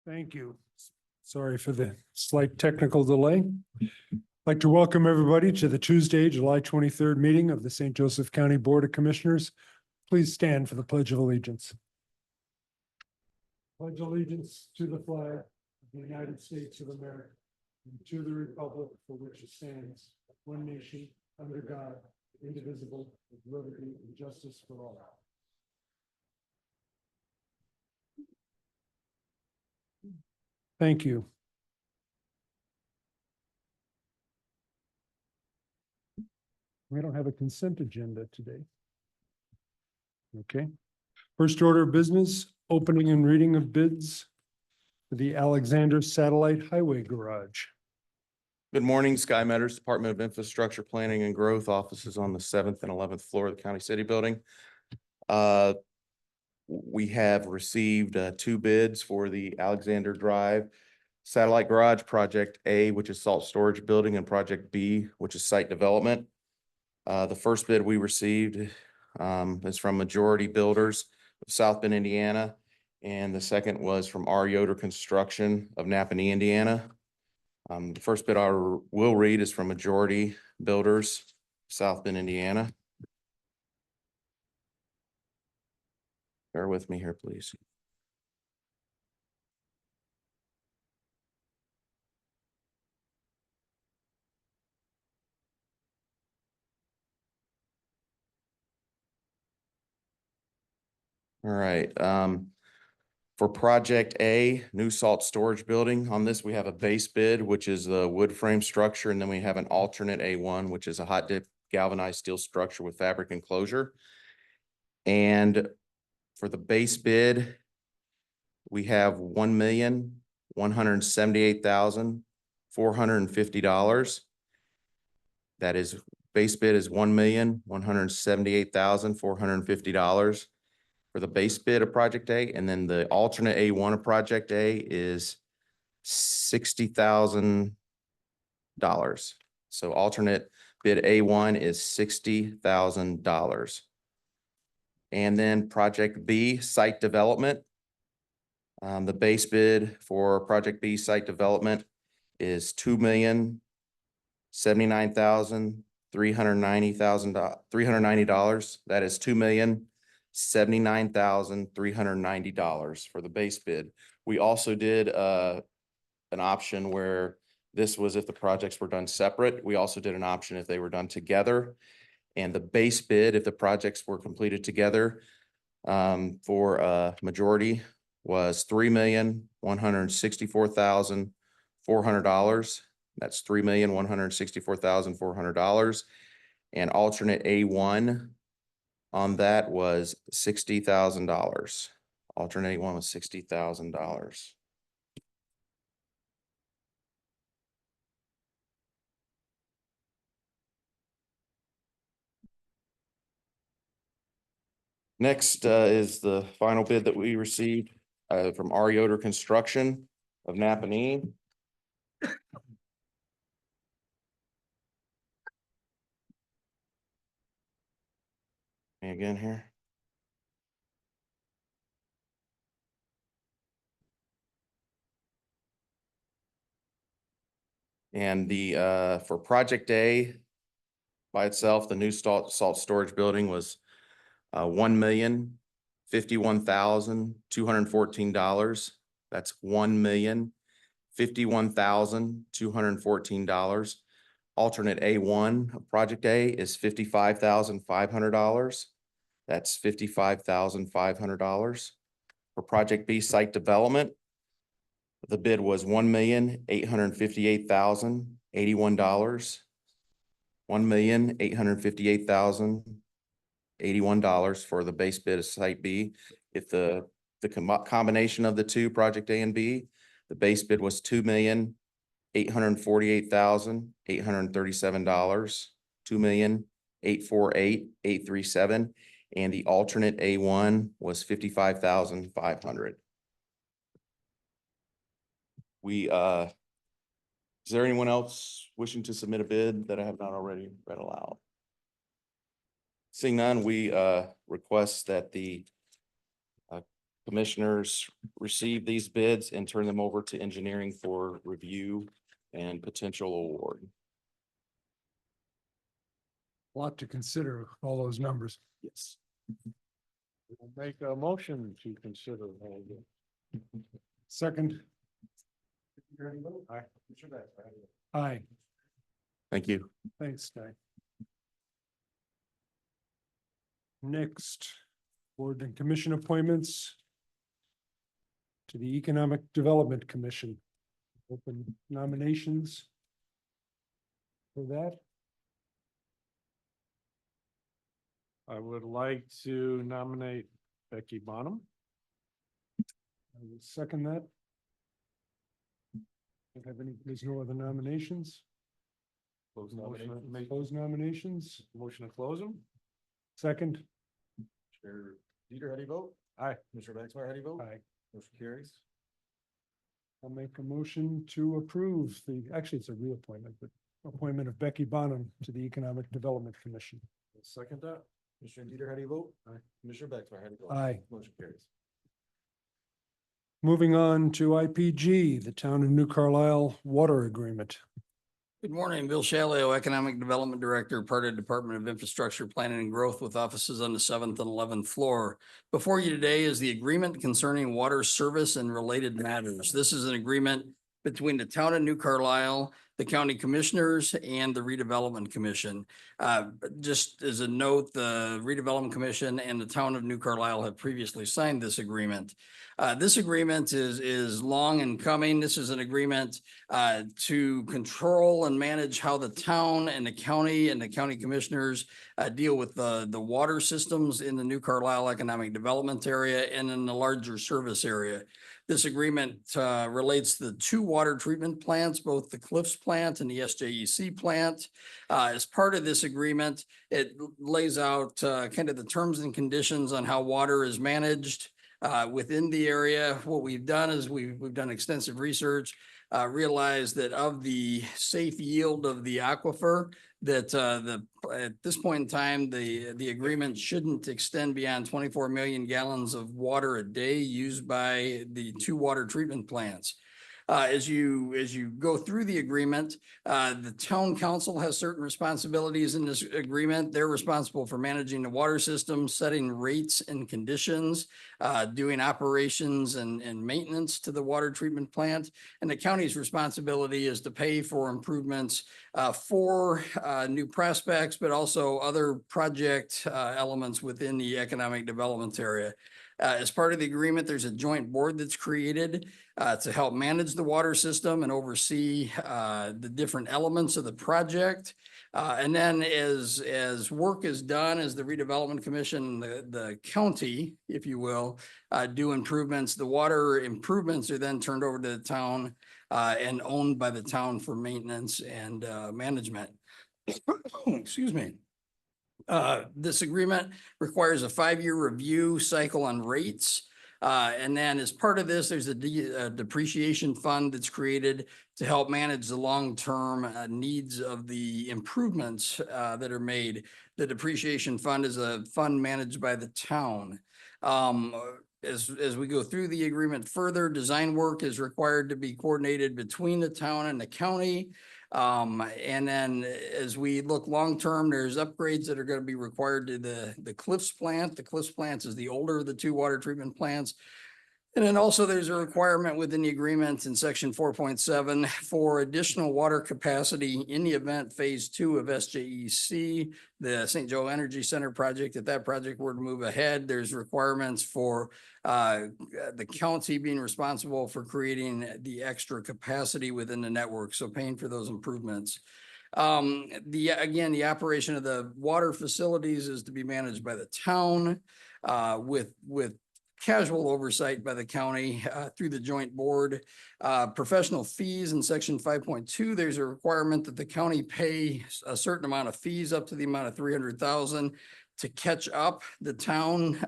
Thank you. Sorry for the slight technical delay. I'd like to welcome everybody to the Tuesday, July 23rd meeting of the St. Joseph County Board of Commissioners. Please stand for the Pledge of Allegiance. Pledge allegiance to the flag of the United States of America and to the republic for which it stands, one nation, under God, indivisible, with liberty and justice for all. Thank you. We don't have a consent agenda today. Okay. First order of business, opening and reading of bids for the Alexander Satellite Highway Garage. Good morning, Sky Meadows Department of Infrastructure Planning and Growth offices on the 7th and 11th floor of the County City Building. We have received two bids for the Alexander Drive Satellite Garage Project A, which is salt storage building, and Project B, which is site development. The first bid we received is from Majority Builders of South Bend, Indiana, and the second was from R. Yoder Construction of Napanee, Indiana. The first bid I will read is from Majority Builders, South Bend, Indiana. Bear with me here, please. All right. For Project A, new salt storage building, on this, we have a base bid, which is the wood frame structure, and then we have an alternate A1, which is a hot dip galvanized steel structure with fabric enclosure. And for the base bid, we have $1,178,450. That is, base bid is $1,178,450 for the base bid of Project A, and then the alternate A1 of Project A is $60,000. So alternate bid A1 is $60,000. And then Project B, site development. The base bid for Project B site development is $2,079,390. That is $2,079,390 for the base bid. We also did an option where this was if the projects were done separate. We also did an option if they were done together. And the base bid, if the projects were completed together, for Majority was $3,164,400. That's $3,164,400. And alternate A1 on that was $60,000. Alternate A1 was $60,000. Next is the final bid that we received from R. Yoder Construction of Napanee. Again here. And the for Project A by itself, the new salt storage building was $1,051,214. That's $1,051,214. Alternate A1 of Project A is $55,500. That's $55,500. For Project B site development, the bid was $1,858,081. $1,858,081 for the base bid of Site B. If the combination of the two, Project A and B, the base bid was $2,848,837, $2,848,837, and the alternate A1 was $55,500. Is there anyone else wishing to submit a bid that I have not already read aloud? Seeing none, we request that the commissioners receive these bids and turn them over to engineering for review and potential award. A lot to consider, all those numbers. Yes. We'll make a motion to consider all of it. Second, Aye. aye. Thank you. Thanks, Guy. Next, board and commission appointments to the Economic Development Commission. Open nominations for that. I would like to nominate Becky Bonham. I will second that. Don't have any, there's no other nominations. Close Motion nomination. to close nominations. Motion to close them. Second, Chair Dieter, how do you vote? Aye. Commissioner Baxmeyer, how do you vote? aye. Motion carries. I'll make a motion to approve the, actually, it's a reappointment, but appointment of Becky Bonham to the Economic Development Commission. Second that. Commissioner Dieter, how do you vote? Aye. Commissioner Baxmeyer, how do you vote? Aye. Motion carries. Moving on to IPG, the Town of New Carlisle Water Agreement. Good morning, Bill Shalio, Economic Development Director, part of Department of Infrastructure Planning and Growth with offices on the 7th and 11th floor. Before you today is the agreement concerning water service and related matters. This is an agreement between the Town of New Carlisle, the County Commissioners, and the Redevelopment Commission. Just as a note, the Redevelopment Commission and the Town of New Carlisle have previously signed this agreement. This agreement is long in coming. This is an agreement to control and manage how the town and the county commissioners deal with the water systems in the New Carlisle Economic Development Area and in the larger service area. This agreement relates to the two water treatment plants, both the Cliffs plant and the SJEC plant. As part of this agreement, it lays out kind of the terms and conditions on how water is managed within the area. What we've done is we've done extensive research, realized that of the safe yield of the aquifer, that at this point in time, the agreement shouldn't extend beyond 24 million gallons of water a day used by the two water treatment plants. As you go through the agreement, the town council has certain responsibilities in this agreement. They're responsible for managing the water system, setting rates and conditions, doing operations and maintenance to the water treatment plant. And the county's responsibility is to pay for improvements for new prospects, but also other project elements within the economic development area. As part of the agreement, there's a joint board that's created to help manage the water system and oversee the different elements of the project. And then as work is done, as the redevelopment commission, the county, if you will, do improvements, the water improvements are then turned over to the town and owned by the town for maintenance and management. Excuse me. This agreement requires a 5-year review cycle on rates. And then as part of this, there's a depreciation fund that's created to help manage the long-term needs of the improvements that are made. The depreciation fund is a fund managed by the town. As we go through the agreement further, design work is required to be coordinated between the town and the county. And then as we look long-term, there's upgrades that are going to be required to the Cliffs plant. The Cliffs plant is the older of the two water treatment plants. And then also there's a requirement within the agreement in section 4.7 for additional water capacity in the event phase 2 of SJEC, the St. Joe Energy Center project. If that project were to move ahead, there's requirements for the county being responsible for creating the extra capacity within the network. So paying for those improvements. Again, the operation of the water facilities is to be managed by the town with casual oversight by the county through the joint board. Professional fees in section 5.2, there's a requirement that the county pay a certain amount of fees up to the amount of 300,000 to catch up the town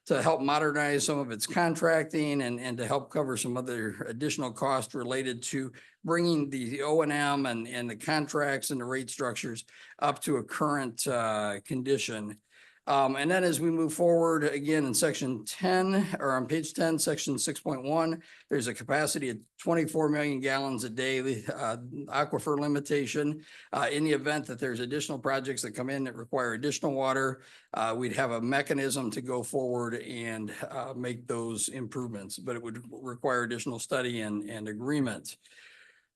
to help modernize some of its contracting and to help cover some other additional costs related to bringing the O&M and the contracts and the rate structures up to a current condition. And then as we move forward, again, in section 10, or on page 10, section 6.1, there's a capacity of 24 million gallons a day, aquifer limitation. In the event that there's additional projects that come in that require additional water, we'd have a mechanism to go forward and make those improvements, but it would require additional study and agreement.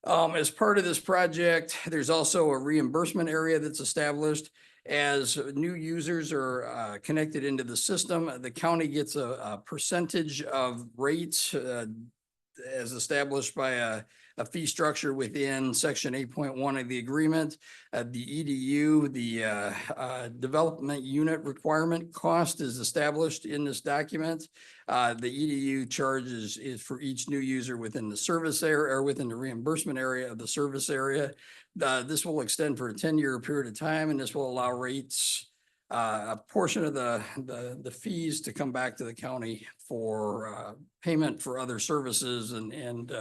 As part of this project, there's also a reimbursement area that's established. As new users are connected into the system, the county gets a percentage of rates as established by a fee structure within section 8.1 of the agreement. The EDU, the development unit requirement cost is established in this document. The EDU charges is for each new user within the service area or within the reimbursement area of the service area. This will extend for a 10-year period of time, and this will allow rates, a portion of the fees to come back to the county for payment for other services and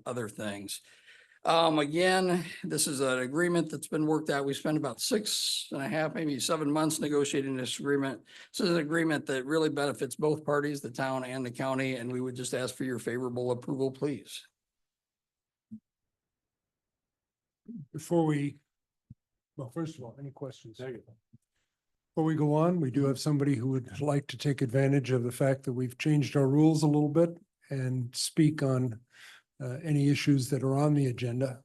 other things. Again, this is an agreement that's been worked out. We spent about 6.5, maybe 7 months negotiating this agreement. This is an agreement that really benefits both parties, the town and the county, and we would just ask for your favorable approval, please. Before we, well, first of all, any questions? Before we go on, we do have somebody who would like to take advantage of the fact that we've changed our rules a little bit and speak on any issues that are on the agenda.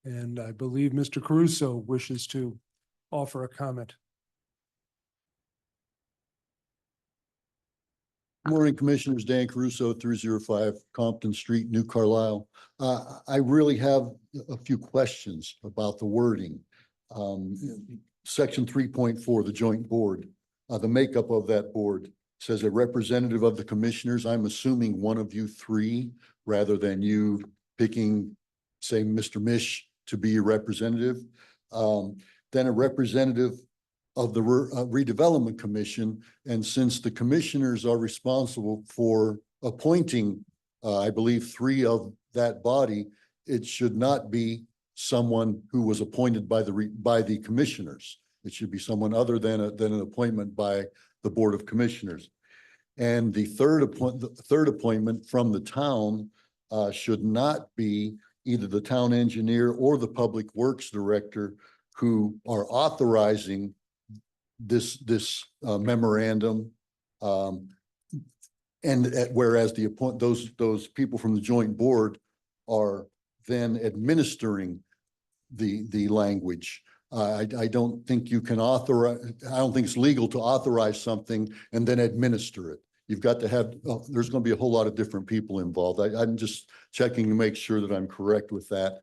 And I believe Mr. Caruso wishes to offer a comment. Morning, Commissioners. Dan Caruso, 305 Compton Street, New Carlisle. I really have a few questions about the wording. Section 3.4, the joint board, the makeup of that board says a representative of the commissioners. I'm assuming one of you three, rather than you picking, say, Mr. Mish to be your representative. Then a representative of the redevelopment commission. And since the commissioners are responsible for appointing, I believe, three of that body, it should not be someone who was appointed by the commissioners. It should be someone other than an appointment by the Board of Commissioners. And the third appointment from the town should not be either the town engineer or the public works director, who are authorizing this memorandum. Whereas those people from the joint board are then administering the language. I don't think you can authorize, I don't think it's legal to authorize something and then administer it. You've got to have, there's going to be a whole lot of different people involved. I'm just checking to make sure that I'm correct with that.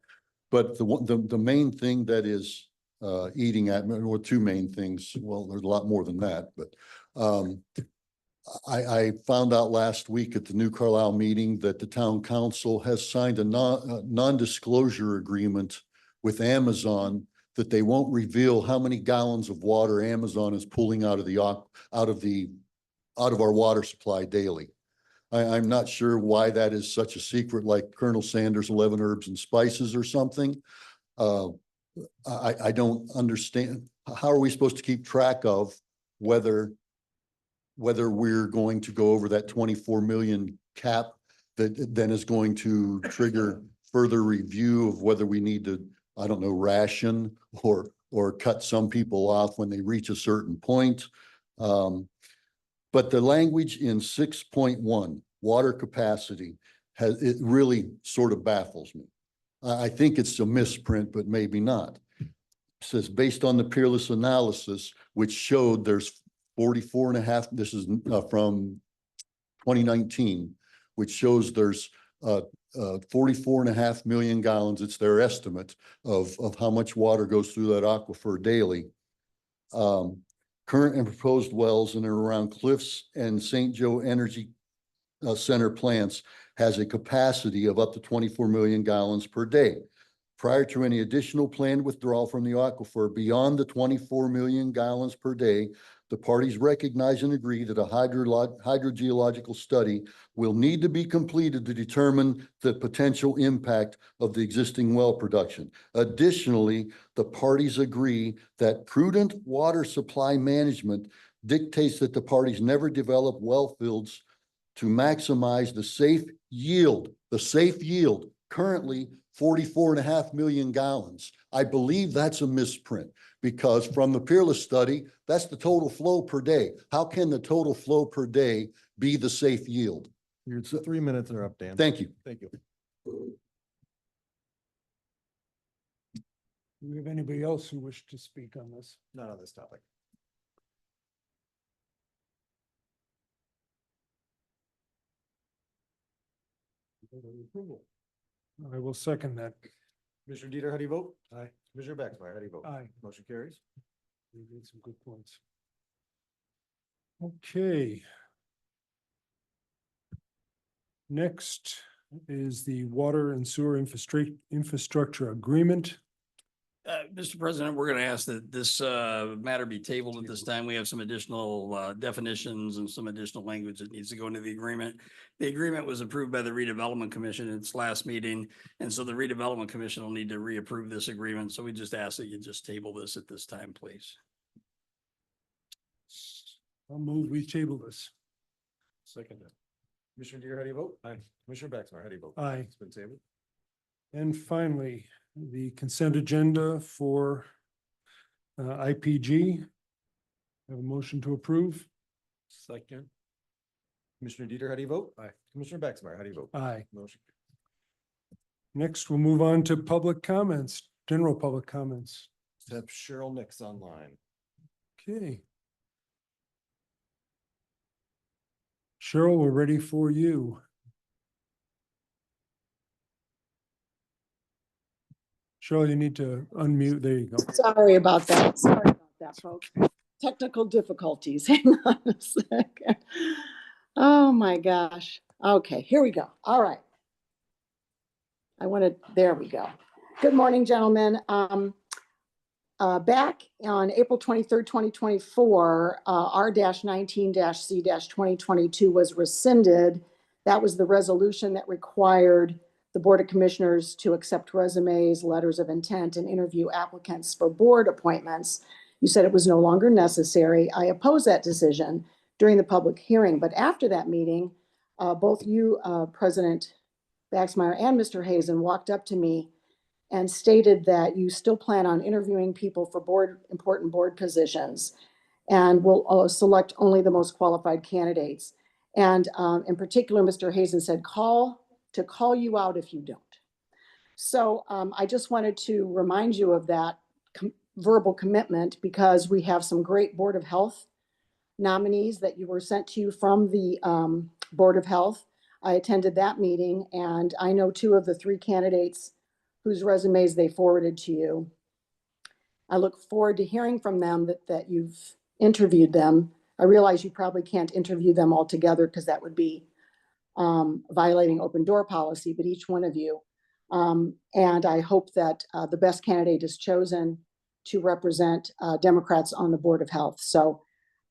But the main thing that is eating at me, or two main things, well, there's a lot more than that, but I found out last week at the New Carlisle meeting that the town council has signed a non-disclosure agreement with Amazon that they won't reveal how many gallons of water Amazon is pulling out of our water supply daily. I'm not sure why that is such a secret, like Colonel Sanders' 11 herbs and spices or something. I don't understand. How are we supposed to keep track of whether we're going to go over that 24 million cap that then is going to trigger further review of whether we need to, I don't know, ration or cut some people off when they reach a certain point. But the language in 6.1, water capacity, it really sort of baffles me. I think it's a misprint, but maybe not. It says, based on the peerless analysis, which showed there's 44.5, this is from 2019, which shows there's 44.5 million gallons. It's their estimate of how much water goes through that aquifer daily. Current and proposed wells in and around Cliffs and St. Joe Energy Center plants has a capacity of up to 24 million gallons per day. Prior to any additional planned withdrawal from the aquifer beyond the 24 million gallons per day, the parties recognize and agree that a hydrogeological study will need to be completed to determine the potential impact of the existing well production. Additionally, the parties agree that prudent water supply management dictates that the parties never develop well fields to maximize the safe yield, currently 44.5 million gallons. I believe that's a misprint because from the Peerless study, that's the total flow per day. How can the total flow per day be the safe yield? Your 3 minutes are up, Dan. Thank you. Thank you. Do we have anybody else who wish to speak on this? Not on this topic. Approval. I will second that. Commissioner Dieter, how do you vote? Aye. Commissioner Baxmeyer, how do you vote? Aye. Motion carries. You made some good points. Okay. Next is the water and sewer infrastructure agreement. Mr. President, we're going to ask that this matter be tabled at this time. We have some additional definitions and some additional language that needs to go into the agreement. The agreement was approved by the redevelopment commission in its last meeting. And so the redevelopment commission will need to reapprove this agreement. So we just ask that you just table this at this time, please. I'll move we table this. Second. Commissioner Dieter, how do you vote? Aye. Commissioner Baxmeyer, how do you vote? Aye. It's been tabled. And finally, the consent agenda for IPG. Have a motion to approve? Second. Commissioner Dieter, how do you vote? Aye. Commissioner Baxmeyer, how do you vote? Aye. Motion. Next, we'll move on to public comments, general public comments. Let's have Cheryl Nix online. Okay. Cheryl, we're ready for you. Cheryl, you need to unmute. There you go. Sorry about that. Sorry about that, folks. Technical difficulties. Hang on a second. Oh, my gosh. Okay, here we go. All right. There we go. Good morning, gentlemen. Back on April 23rd, 2024, R-19-C-2022 was rescinded. That was the resolution that required the Board of Commissioners to accept resumes, letters of intent, and interview applicants for board appointments. You said it was no longer necessary. I opposed that decision during the public hearing, but after that meeting, both you, President Baxmeyer and Mr. Hazen, walked up to me and stated that you still plan on interviewing people for important board positions and will select only the most qualified candidates. And in particular, Mr. Hazen said, call you out if you don't. So I just wanted to remind you of that verbal commitment because we have some great Board of Health nominees that were sent to you from the Board of Health. I attended that meeting and I know 2 of the 3 candidates whose resumes they forwarded to you. I look forward to hearing from them that you've interviewed them. I realize you probably can't interview them all together because that would be violating open door policy, but each one of you. And I hope that the best candidate is chosen to represent Democrats on the Board of Health. So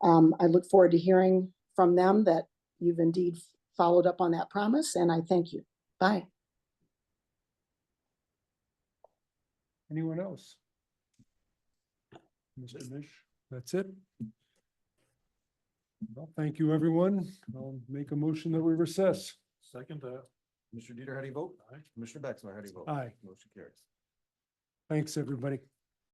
I look forward to hearing from them that you've indeed followed up on that promise, and I thank you. Bye. Anyone else? Mr. Mish, that's it. Well, thank you, everyone. I'll make a motion that we recess. Second. Commissioner Dieter, how do you vote? Aye. Commissioner Baxmeyer, how do you vote? Aye. Motion carries. Thanks, everybody.